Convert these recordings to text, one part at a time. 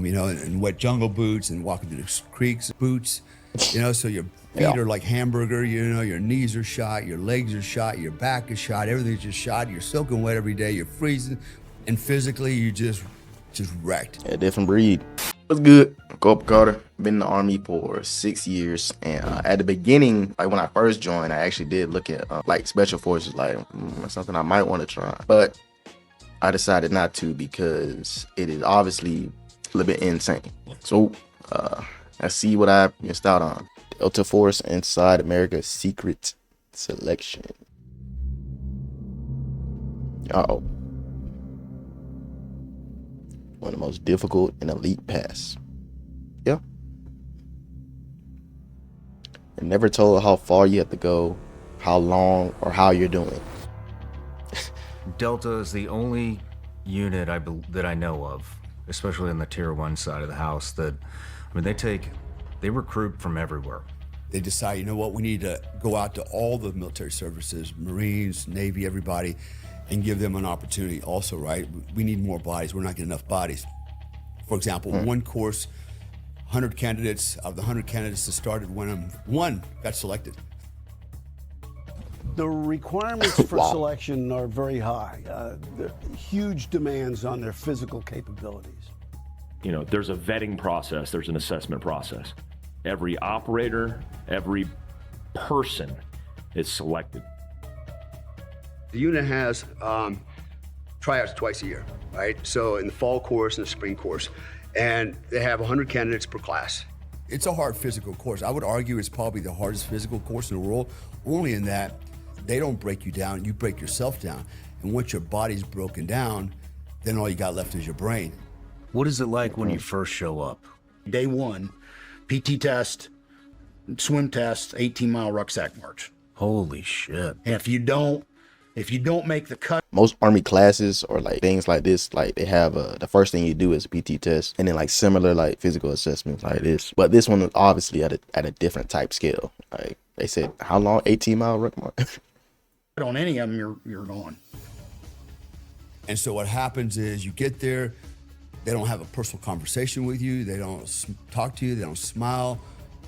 in wet jungle boots and walking through the creeks boots, so your feet are like hamburger, your knees are shot, your legs are shot, your back is shot, everything's just shot. You're soaking wet every day, you're freezing, and physically you just wrecked. A different breed. What's good? Corporal Carter. Been in the Army for 6 years, and at the beginning, like when I first joined, I actually did look at like special forces, like something I might want to try, but I decided not to because it is obviously a little bit insane. So let's see what I missed out on. Delta Force Inside America's Secret Selection. Uh-oh. One of the most difficult and elite pass. Yeah. And never told how far you have to go, how long, or how you're doing. Delta is the only unit that I know of, especially on the Tier 1 side of the house, that, they recruit from everywhere. They decide, you know what, we need to go out to all the military services, Marines, Navy, everybody, and give them an opportunity also, right? We need more bodies. We're not getting enough bodies. For example, one course, 100 candidates. Of the 100 candidates that started, one got selected. The requirements for selection are very high. There are huge demands on their physical capabilities. There's a vetting process, there's an assessment process. Every operator, every person is selected. The unit has tryouts twice a year, right? So in the fall course and the spring course, and they have 100 candidates per class. It's a hard physical course. I would argue it's probably the hardest physical course in the world, only in that they don't break you down, you break yourself down. And once your body's broken down, then all you got left is your brain. What is it like when you first show up? Day one, PT test, swim test, 18-mile rucksack march. Holy shit. And if you don't make the cut. Most Army classes or like things like this, like they have the first thing you do is a PT test, and then like similar like physical assessments like this. But this one is obviously at a different type scale. Like they said, how long? 18-mile ruck march. On any of them, you're gone. And so what happens is you get there, they don't have a personal conversation with you, they don't talk to you, they don't smile,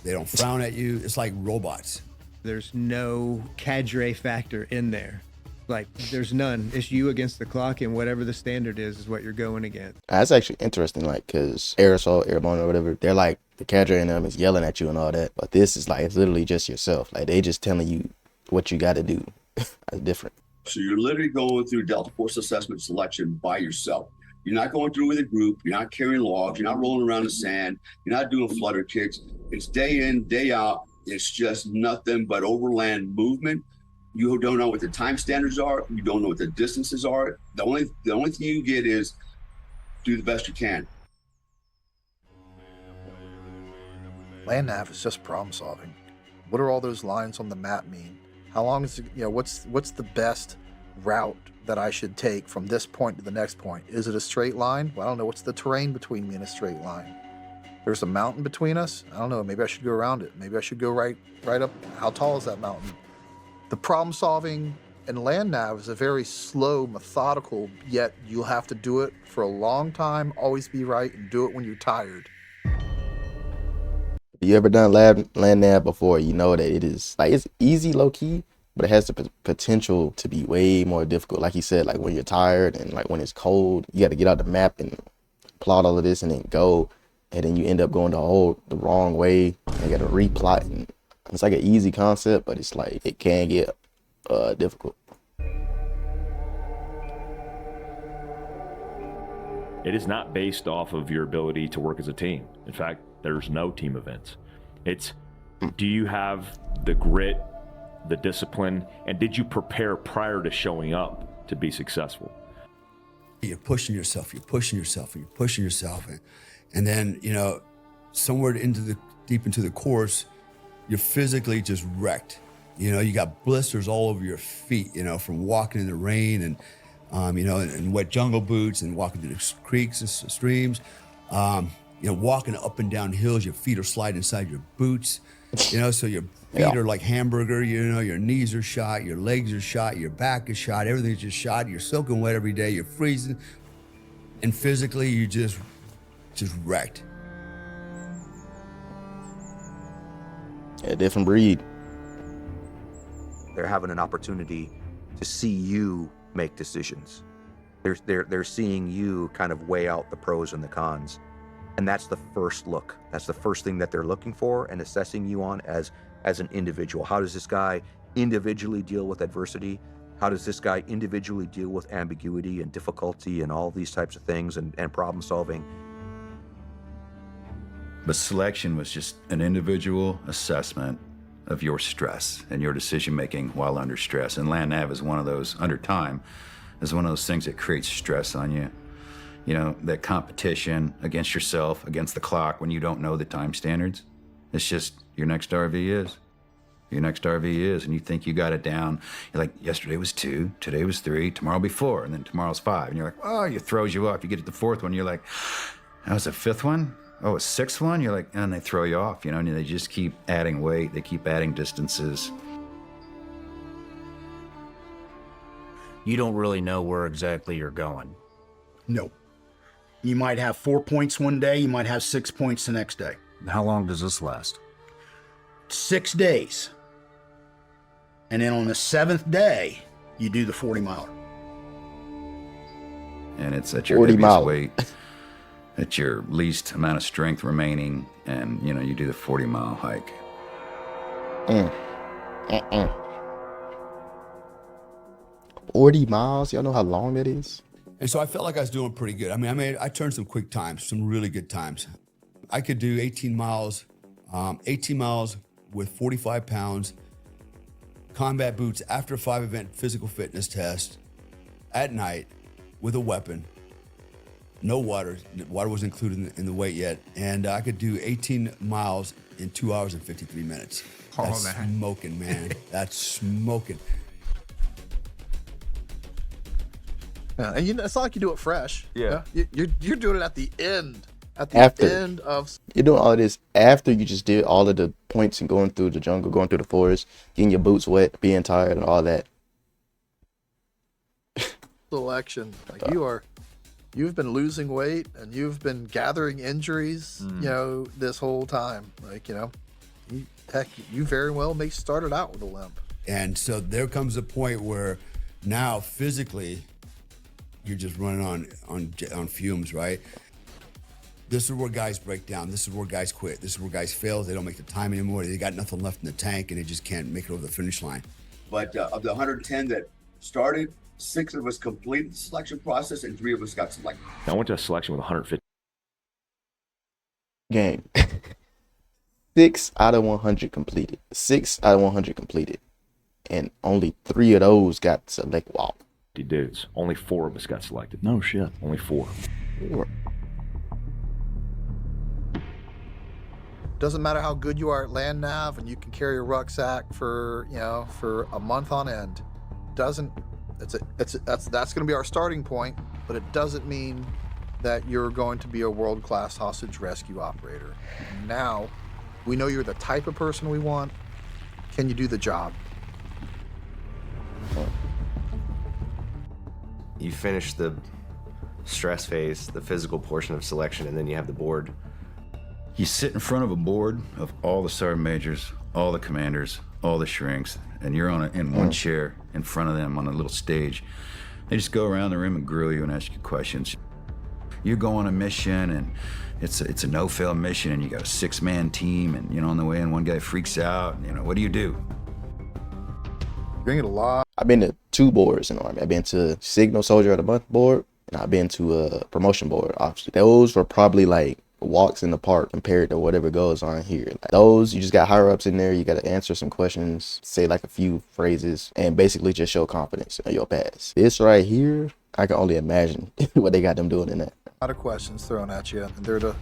they don't frown at you. It's like robots. There's no cadre factor in there. Like, there's none. It's you against the clock, and whatever the standard is what you're going against. That's actually interesting, like, because airborne or whatever, they're like, the cadre in them is yelling at you and all that. But this is like, it's literally just yourself. Like, they just telling you what you got to do. That's different. So you're literally going through Delta Force assessment selection by yourself. You're not going through with a group. You're not carrying logs. You're not rolling around the sand. You're not doing flutter kicks. It's day in, day out. It's just nothing but overland movement. You don't know what the time standards are. You don't know what the distances are. The only thing you get is do the best you can. Land nav is just problem solving. What do all those lines on the map mean? How long is it, what's the best route that I should take from this point to the next point? Is it a straight line? Well, I don't know. What's the terrain between me and a straight line? There's a mountain between us. I don't know. Maybe I should go around it. Maybe I should go right up. How tall is that mountain? The problem solving in land nav is a very slow, methodical, yet you'll have to do it for a long time, always be right, and do it when you're tired. You ever done land nav before? You know that it is like, it's easy low key, but it has the potential to be way more difficult. Like you said, like when you're tired and like when it's cold, you got to get out the map and plot all of this and then go, and then you end up going the wrong way. You got to replot, and it's like an easy concept, but it's like it can get difficult. It is not based off of your ability to work as a team. In fact, there's no team events. It's, do you have the grit, the discipline, and did you prepare prior to showing up to be successful? You're pushing yourself, and you're pushing yourself. And then, somewhere deep into the course, you're physically just wrecked. You got blisters all over your feet, from walking in the rain and, in wet jungle boots and walking through the creeks and streams. Walking up and down hills, your feet are sliding inside your boots, so your feet are like hamburger, your knees are shot, your legs are shot, your back is shot, everything's just shot. You're soaking wet every day, you're freezing. And physically, you just just wrecked. A different breed. They're having an opportunity to see you make decisions. They're seeing you kind of weigh out the pros and the cons. And that's the first look. That's the first thing that they're looking for and assessing you on as an individual. How does this guy individually deal with adversity? How does this guy individually deal with ambiguity and difficulty and all these types of things and problem solving? But selection was just an individual assessment of your stress and your decision making while under stress. And land nav is one of those, under time, is one of those things that creates stress on you. You know, that competition against yourself, against the clock when you don't know the time standards. It's just your next RV is. Your next RV is, and you think you got it down. You're like, yesterday was 2, today was 3, tomorrow will be 4, and then tomorrow's 5. And you're like, oh, it throws you off. You get to the 4th one, you're like, that was the 5th one? Oh, a 6th one? You're like, and they throw you off, you know, and they just keep adding weight. They keep adding distances. You don't really know where exactly you're going. No. You might have 4 points one day, you might have 6 points the next day. How long does this last? 6 days. And then on the 7th day, you do the 40 miler. And it's at your 40 heaviest mile. weight, at your least amount of strength remaining, and, you know, you do the 40-mile hike. 40 miles? Y'all know how long that is? And so I felt like I was doing pretty good. I turned some quick times, some really good times. I could do 18 miles with 45 pounds, combat boots after a 5-event physical fitness test at night with a weapon, no water. Water wasn't included in the weight yet. And I could do 18 miles in 2 hours and 53 minutes. That's smoking, man. That's smoking. Yeah, and it's not like you do it fresh. Yeah. You're doing it at the end. At the After. end of. You're doing all of this after you just did all of the points and going through the jungle, going through the forest, getting your boots wet, being tired, and all that. Selection. Like you've been losing weight and you've been gathering injuries, this whole time. Like, you very well may started out with a limp. And so there comes a point where now physically you're just running on fumes, right? This is where guys break down. This is where guys quit. This is where guys fail. They don't make the time anymore. They got nothing left in the tank and they just can't make it over the finish line. But of the 110 that started, 6 of us completed the selection process and 3 of us got selected. I went to a selection with 150. Gang. 6 out of 100 completed. 6 out of 100 completed. And only 3 of those got selected. Wow. Dudes. Only 4 of us got selected. No shit. Only 4. Doesn't matter how good you are at land nav and you can carry a rucksack for a month on end. That's going to be our starting point, but it doesn't mean that you're going to be a world-class hostage rescue operator. Now, we know you're the type of person we want. Can you do the job? You finish the stress phase, the physical portion of selection, and then you have the board. You sit in front of a board of all the sergeant majors, all the commanders, all the shrinks, and you're in one chair in front of them on a little stage. They just go around the room and grill you and ask you questions. You go on a mission, and it's a no-fail mission, and you got a 6-man team, and on the way, and one guy freaks out. And, what do you do? You're going to get a lot. I've been to 2 boards in the Army. I've been to Signal Soldier of the Month board, and I've been to a promotion board, obviously. Those were probably like walks in the park compared to whatever goes on here. Like those, you just got higher ups in there. You got to answer some questions, say like a few phrases, and basically just show confidence in your pass. This right here, I can only imagine what they got them doing in that. A lot of questions thrown at you, and they're to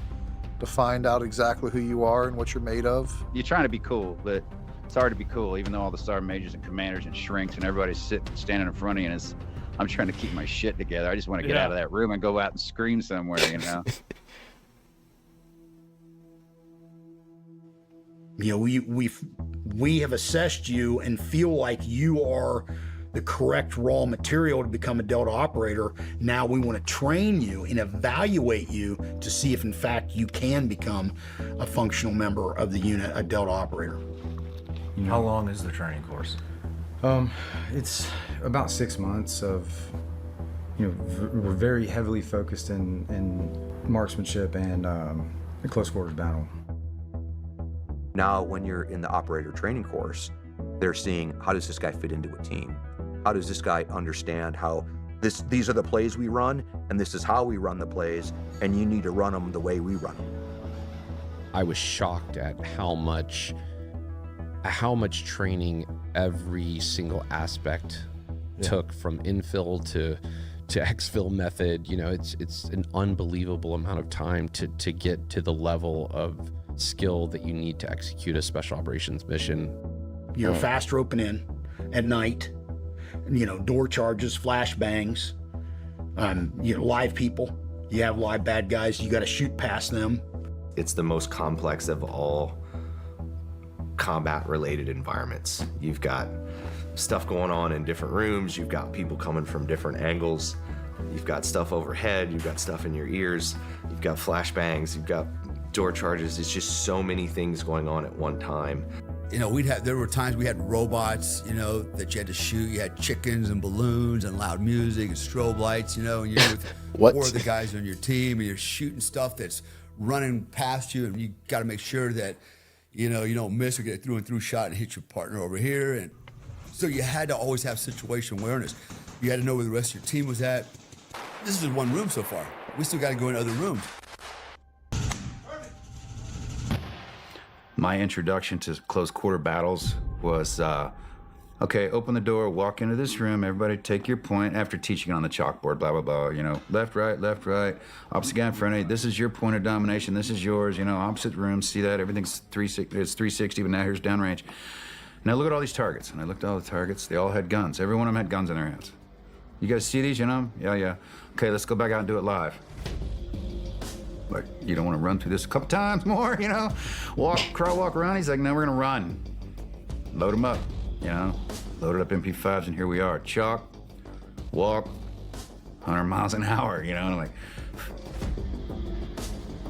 find out exactly who you are and what you're made of. You're trying to be cool, but it's hard to be cool, even though all the sergeant majors and commanders and shrinks and everybody's standing in front of you, and I'm trying to keep my shit together. I just want to get out of that room and go out and scream somewhere, We have assessed you and feel like you are the correct raw material to become a Delta operator. Now we want to train you and evaluate you to see if in fact you can become a functional member of the unit, a Delta operator. How long is the training course? It's about 6 months of, we're very heavily focused in marksmanship and close quarters battle. Now, when you're in the operator training course, they're seeing, how does this guy fit into a team? How does this guy understand how these are the plays we run, and this is how we run the plays, and you need to run them the way we run them. I was shocked at how much training every single aspect took, from infill to exfil method. It's an unbelievable amount of time to get to the level of skill that you need to execute a special operations mission. Fast roping in at night, door charges, flashbangs, live people. You have live bad guys, you got to shoot past them. It's the most complex of all combat-related environments. You've got stuff going on in different rooms, you've got people coming from different angles, you've got stuff overhead, you've got stuff in your ears, you've got flashbangs, you've got door charges. It's just so many things going on at one time. There were times we had robots, that you had to shoot. You had chickens and balloons and loud music and strobe lights, and you're with What? 4 of the guys on your team, and you're shooting stuff that's running past you, and you got to make sure that, you don't miss or get a through and through shot and hit your partner over here. And so you had to always have situation awareness. You had to know where the rest of your team was at. This is just one room so far. We still got to go in other rooms. My introduction to close quarter battles was, okay, open the door, walk into this room, everybody take your point after teaching on the chalkboard, blah, blah, blah, left, right, opposite guy in front of you, this is your point of domination, this is yours, opposite rooms, see that, everything's 360, but now here's downrange. And I look at all these targets, and I looked at all the targets, they all had guns, every one of them had guns in their hands. You guys see these, Yeah. Okay, let's go back out and do it live. Like, you don't want to run through this a couple times more, crawl, walk around. He's like, no, we're gonna run. Load them up, loaded up MP5s, and here we are. Chalk, walk, 100 miles an hour, and I'm like,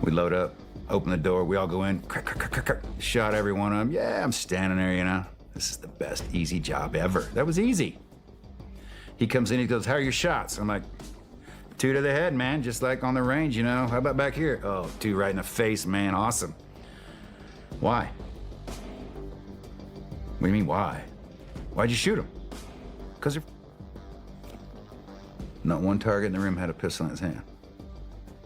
we load up, open the door, we all go in, crack, crack, crack, crack, shot every one of them. Yeah, I'm standing there, This is the best easy job ever. That was easy. He comes in, he goes, how are your shots? I'm like, 2 to the head, man, just like on the range, How about back here? Oh, 2 right in the face, man, awesome. Why? What do you mean, why? Why'd you shoot him? Because they're... Not one target in the room had a pistol in his hand.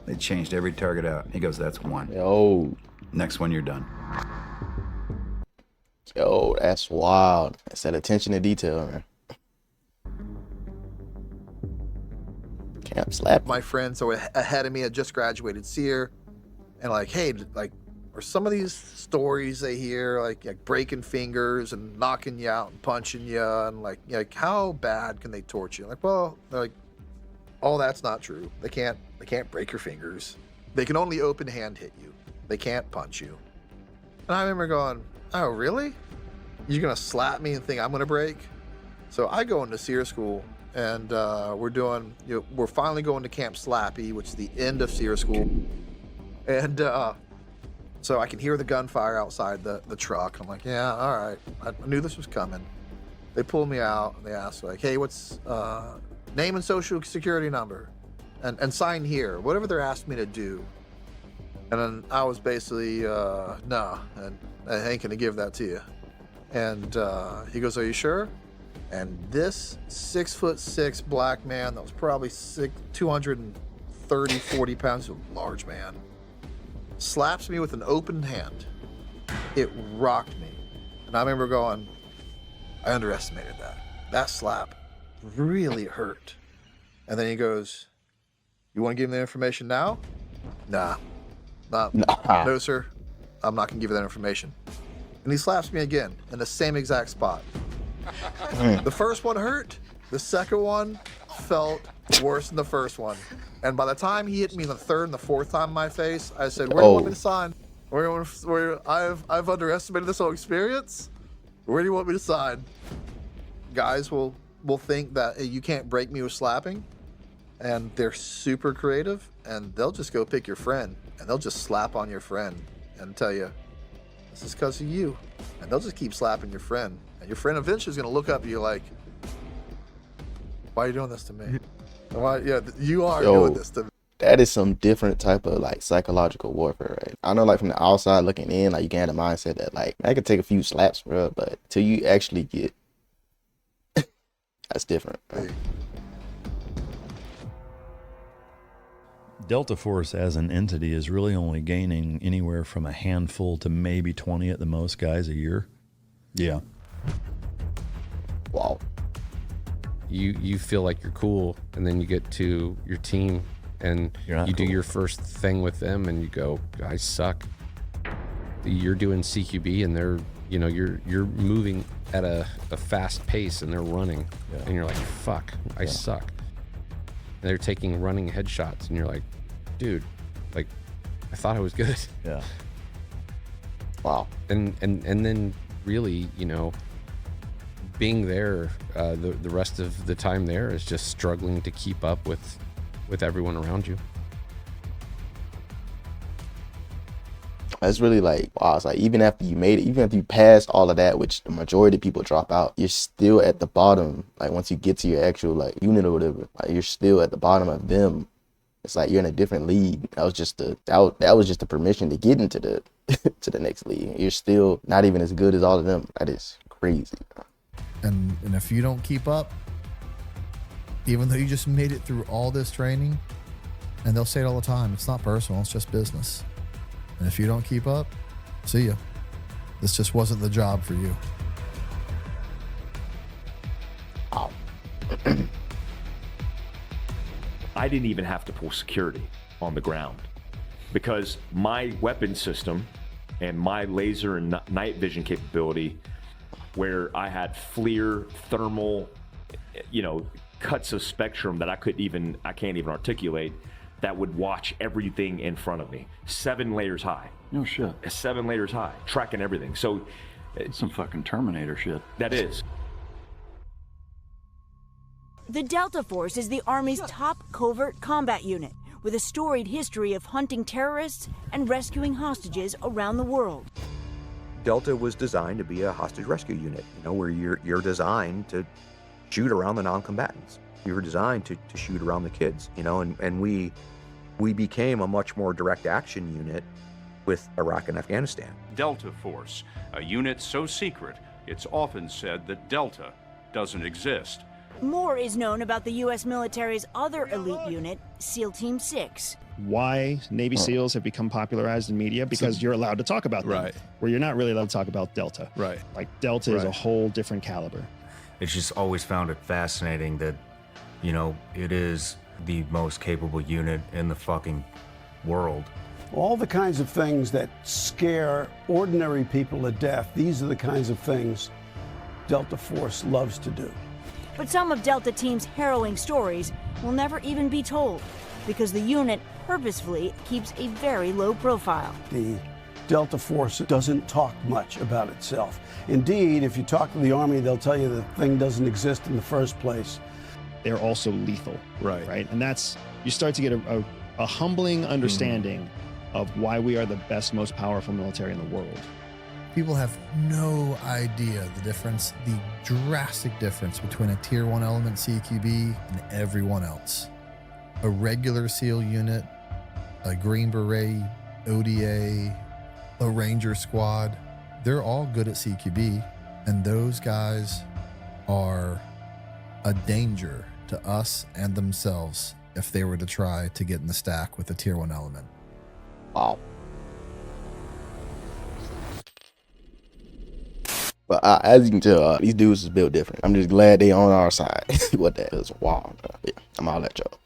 They changed every target out. He goes, that's 1. Yo. Next one, you're done. Yo, that's wild. That's that attention to detail, man. Camp slap. My friends who were ahead of me had just graduated SEER, and hey, are some of these stories they hear like breaking fingers and knocking you out and punching you, and like how bad can they torture you? They're like, oh, that's not true. They can't break your fingers. They can only open hand hit you. They can't punch you. And I remember going, oh, really? You're gonna slap me and think I'm gonna break? So I go into SEER school. And we're finally going to Camp Slappy, which is the end of SEER school. And so I can hear the gunfire outside the truck. I'm like, yeah, all right. I knew this was coming. They pull me out and they ask hey, what's name and social security number? And sign here, whatever they're asking me to do. And then I was basically, no, and I ain't gonna give that to you. And he goes, are you sure? And this 6'6" black man that was probably 230, 40 pounds, a large man, slaps me with an open hand. It rocked me. And I remember going, I underestimated that. That slap really hurt. And then he goes, you want to give me the information now? Nah. No, sir. I'm not going to give you that information. And he slaps me again in the same exact spot. The first one hurt. The second one felt worse than the first one. And by the time he hit me the third and the fourth time in my face, I said, where do you want me to sign? I've underestimated this whole experience? Where do you want me to sign? Guys will will think that hey, you can't break me with slapping, and they're super creative, and they'll just go pick your friend, and they'll just slap on your friend and tell you, this is because of you. And they'll just keep slapping your friend. And your friend eventually is going to look up at you like, why are you doing this to me? Why? Yeah, you are doing this to me. That is some different type of like psychological warfare, right? I know like from the outside looking in, like you can have the mindset that like I could take a few slaps, bro, but till you actually get, that's different. Right? Delta Force as an entity is really only gaining anywhere from a handful to maybe 20 at the most guys a year. Yeah. Wow. You feel like you're cool, and then you get to your team and you do your first thing with them and you go, I suck. You're doing CQB and they're, you know, you're moving at a fast pace and they're running and you're like, fuck, I suck. And they're taking running headshots and you're like, dude, like I thought I was good. Yeah. Wow. And then really, you know, being there the rest of the time there is just struggling to keep up with everyone around you. It's really like, wow, it's like even after you made it, even if you passed all of that, which the majority of people drop out, you're still at the bottom. Like once you get to your actual like unit or whatever, like you're still at the bottom of them. It's like you're in a different league. That was just the permission to get into the to the next league. You're still not even as good as all of them. That is crazy. And if you don't keep up, even though you just made it through all this training, and they'll say it all the time, it's not personal, it's just business. And if you don't keep up, see ya. This just wasn't the job for you. Wow. I didn't even have to pull security on the ground because my weapon system and my laser and night vision capability, where I had FLIR, thermal, you know, cuts of spectrum that I can't even articulate, that would watch everything in front of me. 7 layers high. No shit. 7 layers high, tracking everything. So it's some fucking Terminator shit. That is. The Delta Force is the Army's top covert combat unit, with a storied history of hunting terrorists and rescuing hostages around the world. Delta was designed to be a hostage rescue unit, you know, where you're designed to shoot around the non-combatants. You were designed to shoot around the kids, you know, and we became a much more direct action unit with Iraq and Afghanistan. Delta Force, a unit so secret, it's often said that Delta doesn't exist. More is known about the U.S. military's other elite unit, SEAL Team 6. Why Navy SEALs have become popularized in media? Because you're allowed to talk about them. Right. Where you're not really allowed to talk about Delta. Right. Like Delta is a whole different caliber. It's just always found it fascinating that, you know, it is the most capable unit in the fucking world. All the kinds of things that scare ordinary people to death, these are the kinds of things Delta Force loves to do. But some of Delta Team's harrowing stories will never even be told, because the unit purposefully keeps a very low profile. The Delta Force doesn't talk much about itself. Indeed, if you talk to the Army, they'll tell you the thing doesn't exist in the first place. They're also lethal. Right. And that's, you start to get a humbling understanding of why we are the best, most powerful military in the world. People have no idea the difference, the drastic difference between a Tier 1 element CQB and everyone else. A regular SEAL unit, a Green Beret, ODA, a Ranger squad, they're all good at CQB, and those guys are a danger to us and themselves if they were to try to get in the stack with a Tier 1 element. Wow. But as you can tell, these dudes is built different. I'm just glad they on our side. What that is. Wow. Yeah, I'm all at y'all.